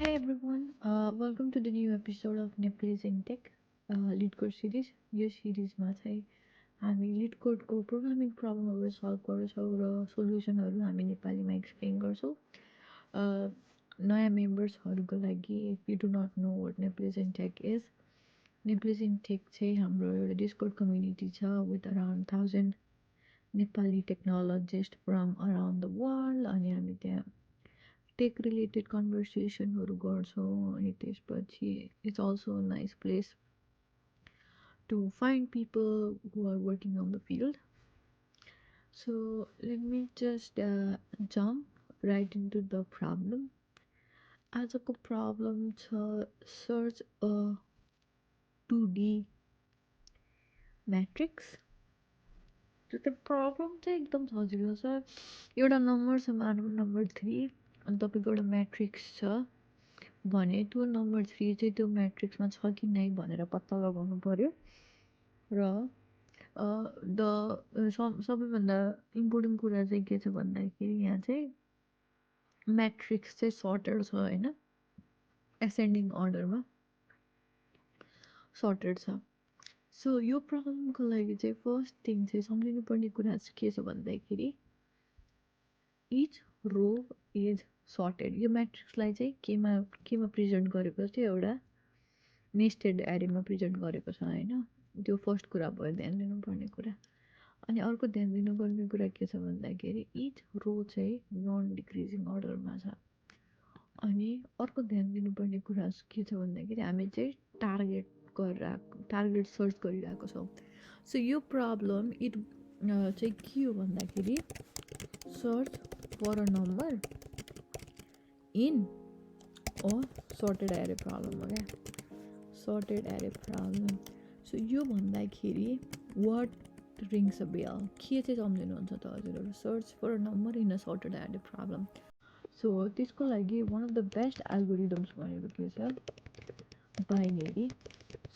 Hey everyone, welcome to the new episode of Nepalese in Tech lead code series. यो सिरिजमा चाहिँ हामी lead कोडको programming प्रब्लमहरू solve गर्छौँ र सोल्युसनहरू हामी नेपालीमा एक्सप्लेन गर्छौँ। नयाँ मेम्बर्सहरूको लागि if you do not know what Nepalese in tech is, Nepalese in tech चाहिँ हाम्रो एउटा डिस्कोड कम्युनिटी छ विथ अराउन्ड 1000 नेपाली technologist from around the world. अनि हामी त्यहाँ टेक रिलेटेड कन्भर्सेसनहरू गर्छौँ। अनि त्यसपछि it's also a nice place to find people who are working on the field. So let me जस्ट jump right into the problem. आजको प्रब्लम छ सर्च अ 2D म्याट्रिक्स। त्यो प्रब्लम चाहिँ एकदम सजिलो छ। एउटा नम्बर छ, मानव नम्बर 3, अनि तपाईँको एउटा म्याट्रिक्स छ भने त्यो नम्बर 3 चाहिँ त्यो म्याट्रिक्समा छ कि नै भनेर पत्ता लगाउनु पर्यो। र सबैभन्दा इम्पोर्टेन्ट कुरा चाहिँ के छ भन्दाखेरि यहाँ चाहिँ म्याट्रिक्स चाहिँ सर्टेड छ होइन, एसेन्डिङ अर्डरमा सर्टेड छ। सो यो प्रब्लमको लागि चाहिँ फर्स्ट थिङ चाहिँ सम्झिनुपर्ने कुरा चाहिँ के छ भन्दाखेरि इच रो इज सर्टेड। यो म्याट्रिक्सलाई चाहिँ केमा प्रेजेन्ट गरेको छ, एउटा नेस्टेड एरेमा प्रेजेन्ट गरेको छ होइन। त्यो फर्स्ट कुरा भयो ध्यान दिनुपर्ने कुरा। अनि अर्को ध्यान दिनुपर्ने कुरा के छ भन्दाखेरि इच रो चाहिँ नन डिक्रिजिङ अर्डरमा छ। अनि अर्को ध्यान दिनुपर्ने कुरा के छ भन्दाखेरि हामी चाहिँ टार्गेट सर्च गरिरहेको छौँ। सो यो प्रब्लम चाहिँ के हो भन्दाखेरि search for a number in a sorted array problem हो क्या, सर्टेड एरे प्रब्लम। सो यो भन्दाखेरि वाट रिङ्स अ बेल के चाहिँ सम्झिनुहुन्छ त हजुरहरू? Search for a number in a sorted array problem. So त्यसको लागि one of the best algorithms भनेको के छ, बाइनेरी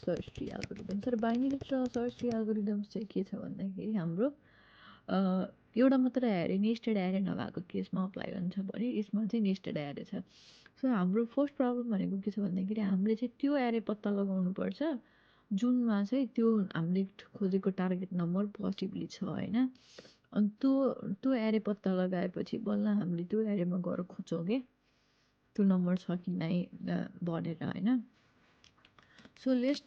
सर्च ट्री एल्गोरिदम्स। र बाइनेरी सर्च ट्री एल्गोरिदम्स चाहिँ के छ भन्दाखेरि हाम्रो एउटा मात्र एरे नेस्टेड एरे नभएको केसमा अप्लाई हुन्छ भने यसमा चाहिँ नेस्टेड एरे छ। सो हाम्रो फर्स्ट प्रब्लम भनेको के छ भन्दाखेरि हामीले चाहिँ त्यो एरे पत्ता लगाउनुपर्छ जुनमा चाहिँ त्यो हामीले खोजेको टार्गेट नम्बर पोसिबली छ होइन। अनि त्यो एरे पत्ता लगाएपछि बल्ल हामीले त्यो एरेमा गएर खोज्छौँ कि त्यो नम्बर छ कि नै भनेर होइन। So let's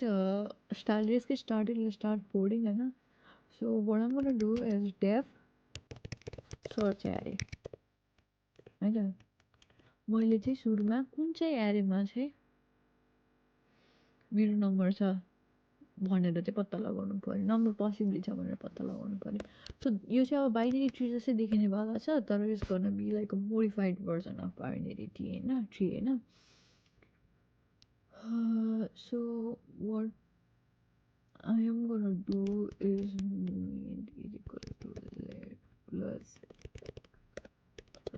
get started, let's start coding होइन। So what I'm gonna do is def search एरे होइन। मैले चाहिँ सुरुमा कुन चाहिँ एरेमा चाहिँ मेरो नम्बर छ भनेर चाहिँ पत्ता लगाउनु पऱ्यो, नम्बर पोसिबली छ भनेर पत्ता लगाउनु पऱ्यो। सो यो चाहिँ अब बाइनेरी ट्री जस्तै देखिनेवाला छ, तर इट्स गर्न be like a modified version of binary tree होइन। So what I am gonna do is need is equal to left plus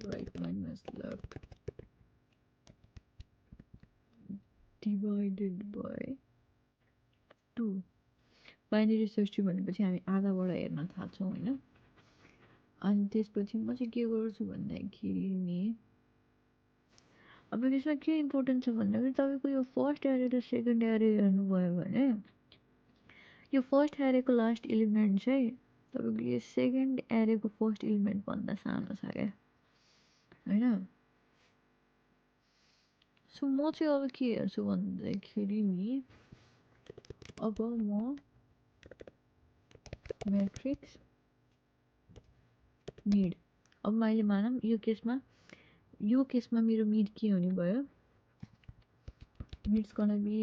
right minus left divided by 2। Binary search tree भनेपछि हामी आधाबाट हेर्न थाल्छौँ होइन। अनि त्यसपछि म चाहिँ के गर्छु भन्दाखेरि नि अब यसमा के इम्पोर्टेन्ट छ भन्दाखेरि तपाईँको यो फर्स्ट एरे र सेकेन्ड एरे हेर्नुभयो भने यो फर्स्ट एरेको लास्ट एलिमेन्ट चाहिँ तपाईँको यो सेकेन्ड एरेको फर्स्ट एलिमेन्ट भन्दा सानो छ क्या होइन। सो म चाहिँ अब के हेर्छु भन्दाखेरि नि अब म म्याट्रिक्स मिड, अब मैले मानौँ यो केसमा मेरो मिड के हुने भयो, midst गonna be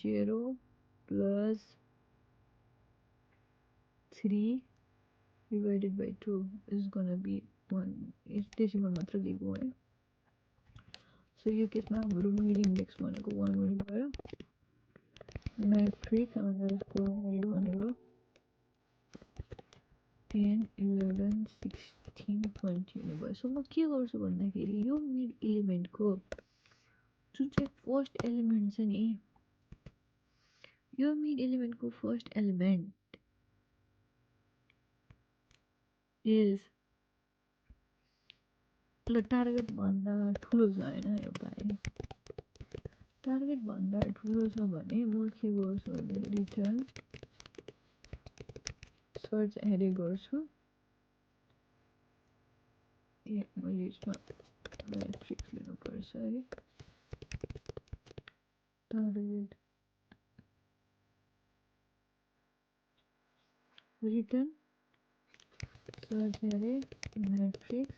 0 plus 3 divided by 2 is gonna be 1। Decimal मात्र दिएको है। सो यो केसमा हाम्रो मिड इन्डेक्स भनेको 1 हुने भयो। म्याट्रिक्स यसको मिड भनेको 10 11 16 20 हुने भयो। सो म के गर्छु भन्दाखेरि यो मिड एलिमेन्टको जुन चाहिँ फर्स्ट एलिमेन्ट छ नि, यो मिड एलिमेन्टको फर्स्ट एलिमेन्ट इज ल टार्गेट भन्दा ठुलो छ होइन, एउटा टार्गेटभन्दा ठुलो छ भने म के गर्छु भने रिटर्न सर्च एरे गर्छु। मैले यसमा म्याट्रिक्स लिनुपर्छ है। टार्गेट रिटर्न सर्च एरे म्याट्रिक्स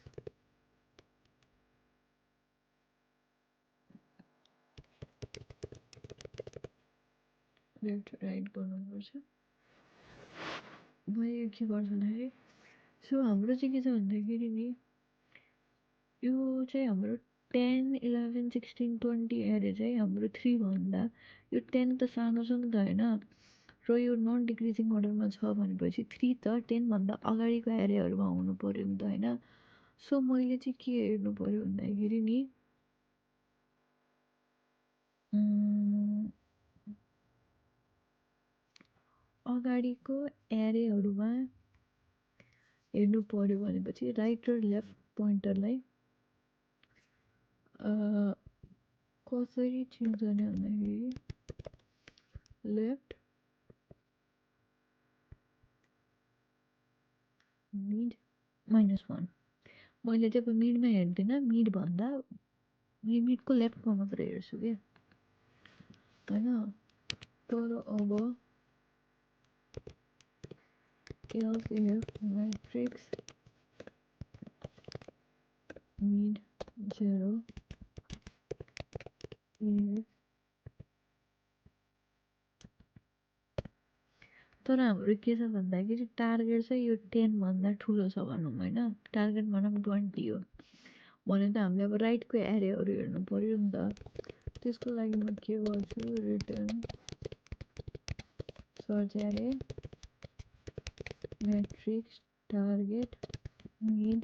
लेफ्ट राइट गर्नुपर्छ। मैले के गर्छु भन्दाखेरि सो हाम्रो चाहिँ के छ भन्दाखेरि नि यो चाहिँ हाम्रो 10, 11, 16, 20 एरे चाहिँ हाम्रो 3 भन्दा यो 10 त सानो छ नि त होइन, र यो नन डिक्रिजिङ अर्डरमा छ भनेपछि 3 त 10 भन्दा अगाडिको एरेहरूमा हुनु पऱ्यो नि त होइन। सो मैले चाहिँ के हेर्नु पऱ्यो भन्दाखेरि नि अगाडिको एरेहरूमा हेर्नु पऱ्यो भनेपछि राइट र लेफ्ट पोइन्टरलाई कसरी चेन्ज गर्ने भन्दाखेरि लेफ्ट मिड -1 मैले चाहिँ अब मिडमा हेर्दिनँ, मिडभन्दा मिडको लेफ्टमा मात्र हेर्छु क्या होइन। तर अब एलसीएफ मैट्रिक्स मिड 0 तर हाम्रो के छ भन्दाखेरि टार्गेट चाहिँ यो 10 भन्दा ठुलो छ भनौँ होइन, टार्गेट भनौँ 20 हो भने त हामीले अब राइटको एरेहरू हेर्नु पऱ्यो नि त। त्यसको लागि म के गर्छु रिटर्न सर्च एरे म्याट्रिक्स टार्गेट मिड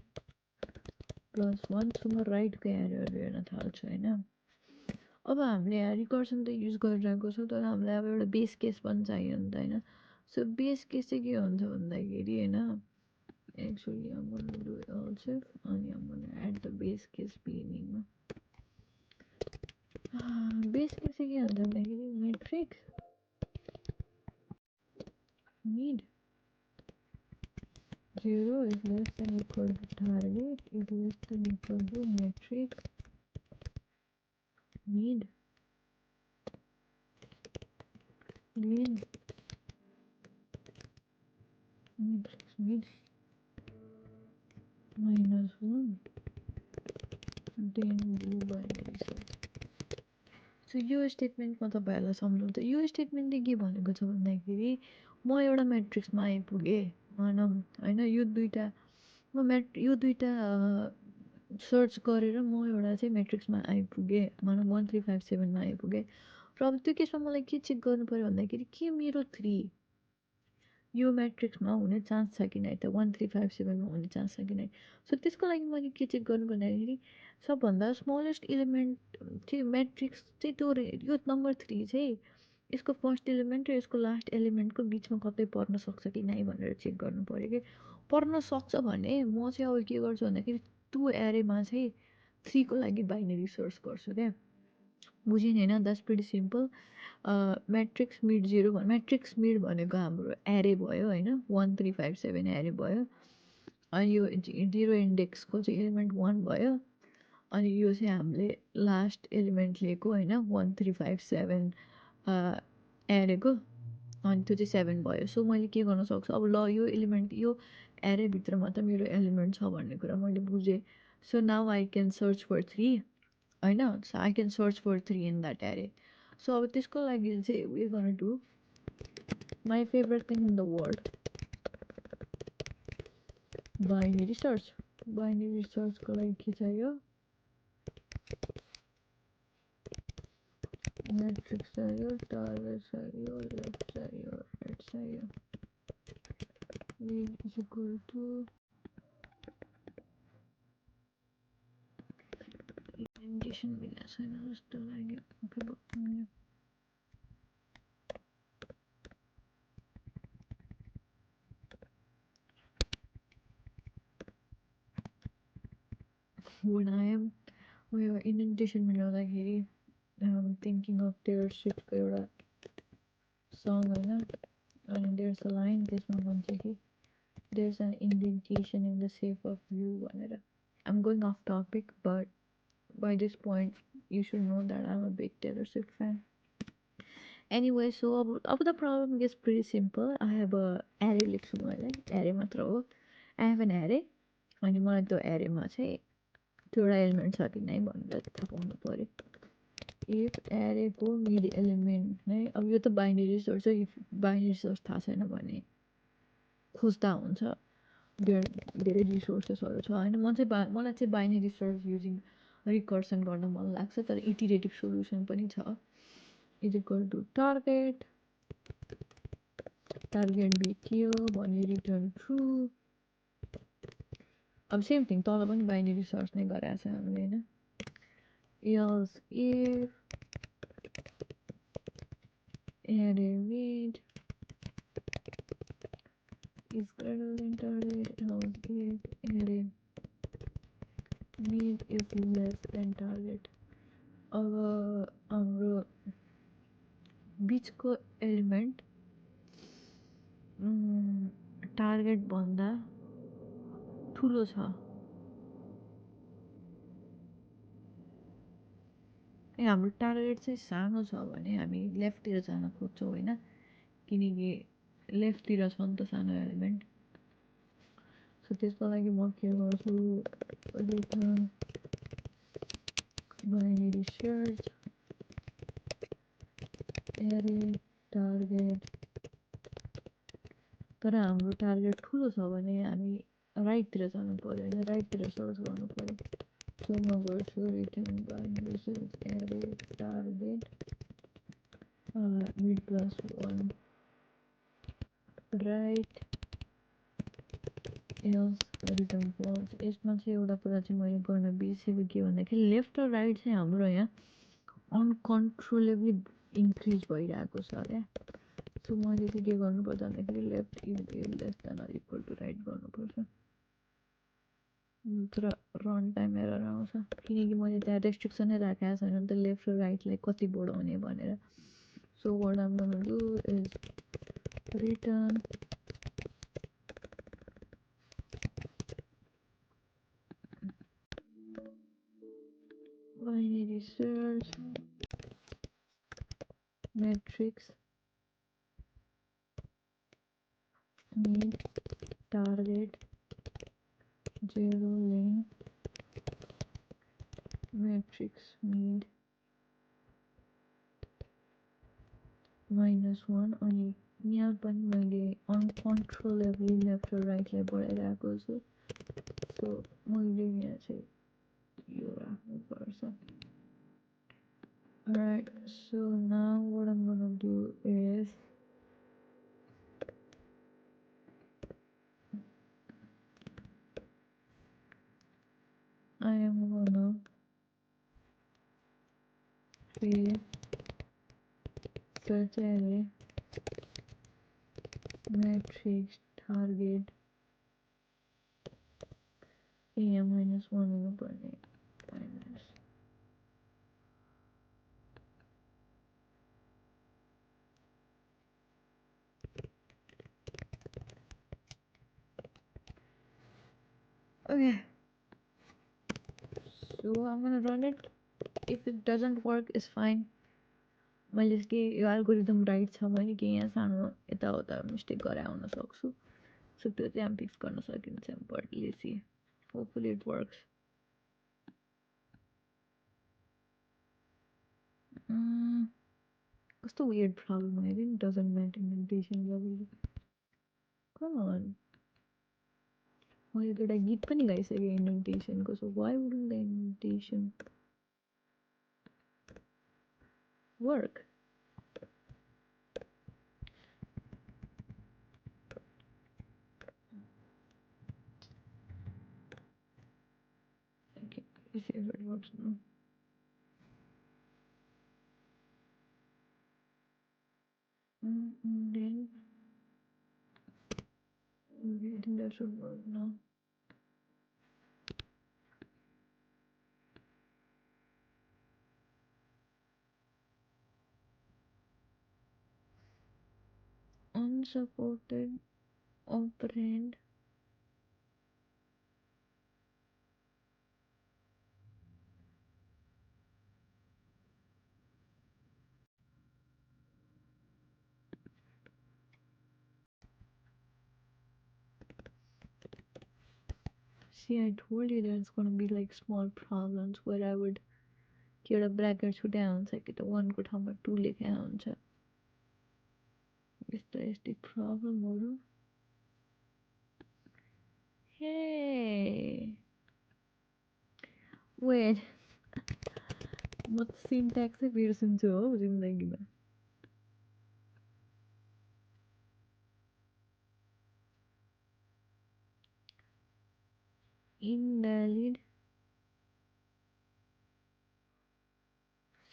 +1 सो म राइटको एरेहरू हेर्न थाल्छु होइन। अब हामीले रिकर्सन त युज गरिरहेको छौँ तर हामीलाई अब एउटा बेस केस पनि चाहियो नि त होइन। सो बेस केस चाहिँ के हुन्छ भन्दाखेरि होइन actually I'm going to do also अनि I'm going to add the base case beginning base case चाहिँ के हुन्छ भन्दाखेरि matrix mid 0 is less than equal to target is less than equal to matrix mid matrix mid -1 then do binary search। So यो स्टेटमेन्टमा तपाईँहरूलाई सम्झाउँछ यो स्टेटमेन्टले के भनेको छ भन्दाखेरि म एउटा म्याट्रिक्समा आइपुगेँ भनौँ होइन, यो दुइटा यो दुइटा सर्च गरेर म एउटा चाहिँ म्याट्रिक्समा आइपुगेँ भनौँ 1357मा आइपुगेँ। र अब त्यो केसमा मलाई के चेक गर्नु पऱ्यो भन्दाखेरि के मेरो 3 यो म्याट्रिक्समा हुने चान्स छ कि नै त 1357मा हुने चान्स छ कि नै। सो त्यसको लागि मैले के चेक गर्नु भन्दाखेरि सबभन्दा स्मलेस्ट इलिमेन्ट चाहिँ म्याट्रिक्स चाहिँ त्यो यो नम्बर 3 चाहिँ यसको फर्स्ट इलिमेन्ट र यसको लास्ट एलिमेन्टको बिचमा कतै पर्न सक्छ कि नै भनेर चेक गर्नु पऱ्यो कि पर्न सक्छ भने म चाहिँ अब के गर्छु भन्दाखेरि त्यो एरेमा चाहिँ 3 को लागि बाइनरी सर्च गर्छु क्या। बुझ्यो नि होइन, that's pretty simple. Matrix mid 0 matrix mid भनेको हाम्रो एरे भयो होइन 1357 एरे भयो अनि यो 0 इन्डेक्सको चाहिँ एलिमेन्ट 1 भयो अनि यो चाहिँ हामीले लास्ट एलिमेन्ट लिएको होइन 1357 एरेको अनि त्यो चाहिँ 7 भयो। सो मैले के गर्न सक्छु अब ल यो एलिमेन्ट यो एरेभित्रमा त मेरो एलिमेन्ट छ भन्ने कुरा मैले बुझेँ। So now I can search for 3 होइन, so I can search for 3 in that array. So अब त्यसको लागि चाहिँ we gonna do my favourite thing in the world binary search. Binary सर्चको लागि के चाहियो म्याट्रिक्स चाहियो, टार्गेट चाहियो, लेफ्ट चाहियो, राइट चाहियो। इज इक्वल टु इन्डेन्टेसन बिना छैन जस्तो लाग्यो। when I am उयो इन्डेन्टेसन मिलाउँदाखेरि thinking of Taylor Swift एउटा song होइन अनि there's a line त्यसमा भन्छ कि there's an indentation in the shape of you भनेर. I'm going off topic, but by this point you should know that I'm a big Taylor Swift fan. Anyway, so the problem is pretty simple. I have a array लेख्छु मैले array मात्र हो. I have an array अनि मलाई त्यो arrayमा चाहिँ त्यो एउटा एलिमेन्ट छ कि नै भनेर थाहा पाउनु पऱ्यो. इफ एरेको मिड एलिमेन्ट नै अब यो त बाइनेरी सोर्स हो. इफ बाइनेरी सोर्स थाहा छैन भने खोज्दा हुन्छ. धेरै रिसोर्सेसहरू छ होइन. मलाई चाहिँ बाइनेरी सोर्स युजिङ रिकर्सन गर्न मन लाग्छ तर इटिरेटिभ सोल्युसन पनि छ. इज इक्वल टु टार्गेट बिटियो भने रिटर्न ट्रु. अब सेम थिङ तल पनि बाइनेरी सर्च नै गराएको छ हामीले होइन. else if array mid is greater than target, else if array mid is less than target. अब हाम्रो बिचको एलिमेन्ट टार्गेट भन्दा ठुलो छ. हाम्रो टार्गेट चाहिँ सानो छ भने हामी लेफ्टतिर जान खोज्छौँ होइन किनकि लेफ्टतिर छ नि त सानो एलिमेन्ट. सो त्यसको लागि म के गर्छु return binary search array target. तर हाम्रो टार्गेट ठुलो छ भने हामी राइटतिर जानु पऱ्यो होइन राइटतिर सर्च गर्नु पऱ्यो. सो म गर्छु return binary search array target mid plus 1 right else return false. यसमा चाहिँ एउटा कुरा चाहिँ मैले गर्न बिर्सेको के भन्दाखेरि लेफ्ट र राइट चाहिँ हाम्रो यहाँ अनकन्ट्रोलेबली इन्क्रिज भइरहेको छ क्या. सो मैले चाहिँ के गर्नुपर्छ भन्दाखेरि left is less than or equal to right गर्नुपर्छ. तर रन टाइम एरर आउँछ किनकि मैले त्यहाँ रेस्ट्रिक्सनै राखेको छैन नि त लेफ्ट र राइटलाई कति बढाउने भनेर. So what I'm gonna do is return binary search matrix mid target 0 lane matrix mid -1 अनि यहाँ पनि मैले अनकन्ट्रोलेबली लेफ्ट र राइटलाई बढाइरहेको छु. सो मैले यहाँ चाहिँ यो राख्नुपर्छ. Alright, so now what I'm gonna do is I am gonna create search array matrix target AM -1 हुनुपर्ने minus. Okay, so I'm gonna run it. If it doesn't work, it's fine. मैले के यो algorithm right छ भने कि यहाँ सानो यताउता मिस्टेक गरेर आउन सक्छु. सो त्यो चाहिँ हामी फिक्स गर्न सकिन्छ. But let's see hopefully it works. कस्तो वियर्ड प्रब्लम आयो नि doesn't match indentation level. Come on मैले एउटा गीत पनि गाइसकेँ इन्डेन्टेसनको. So why wouldn't the indentation work. Okay, let's see if it works now. Then okay, I think that should work now. unsupported operand. See, I told you there's gonna be like small problems where I would get a bracket down, so I get a one good hammer two lick down. So, is the problem, or hey, wait, what syntax है फिर सुनছো जिंदगी में invalid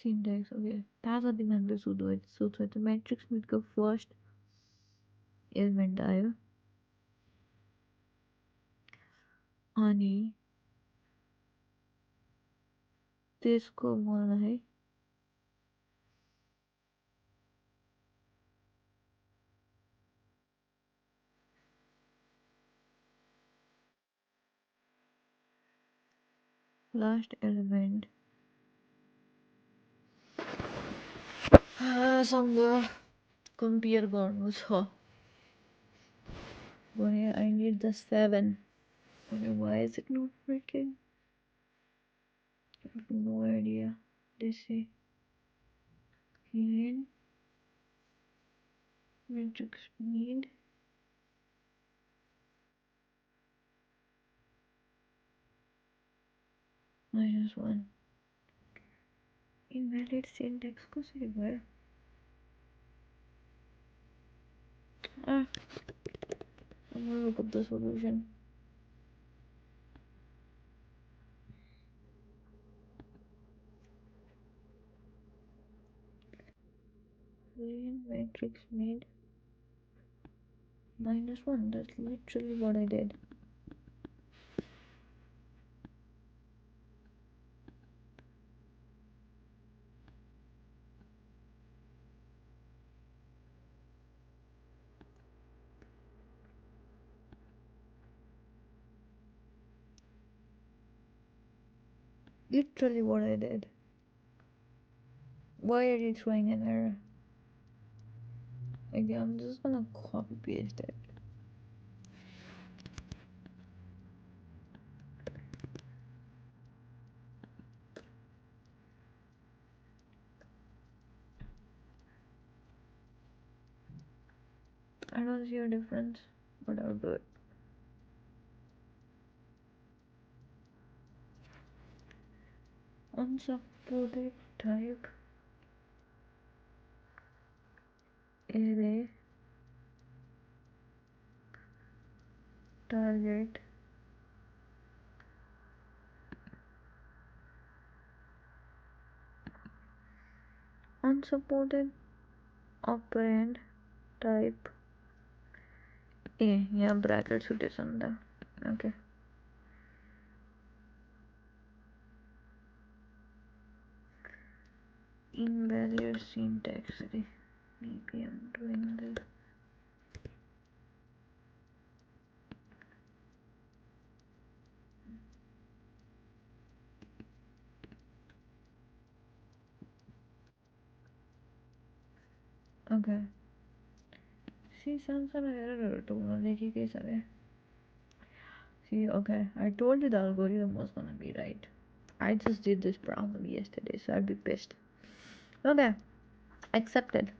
syntax okay ताजा दिमागले सोध्यो त matrix मिटको first element आयो अनि त्यसको मलाई लास्ट एलिमेन्ट सँग कम्पेयर गर्नु छ भने I need the 7 okay why is it not working I have no idea let's see in matrix need -1 invalid syntax कसरी भयो I'm gonna look up the solution in matrix need -1 that's literally what I did literally what I did why are you throwing an error okay I'm just gonna copy paste it I don't see a difference but I'll do it unsupported type array target unsupported operand type a yeah brackets it is on there okay invalid syntax maybe I'm doing this okay see sounds like error to लेखेकै छ क्या see okay I told you the algorithm was gonna be right I just did this problem yesterday so I'd be pissed okay accepted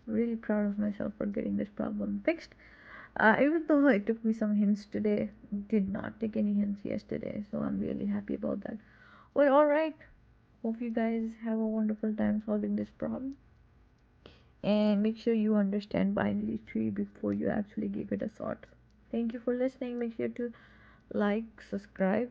really proud of myself for getting this problem fixed even though it took me some hints today did not take any hints yesterday so I'm really happy about that well all right hope you guys have a wonderful time solving this problem and make sure you understand binary tree before you actually give it a thought thank you for listening make sure to like subscribe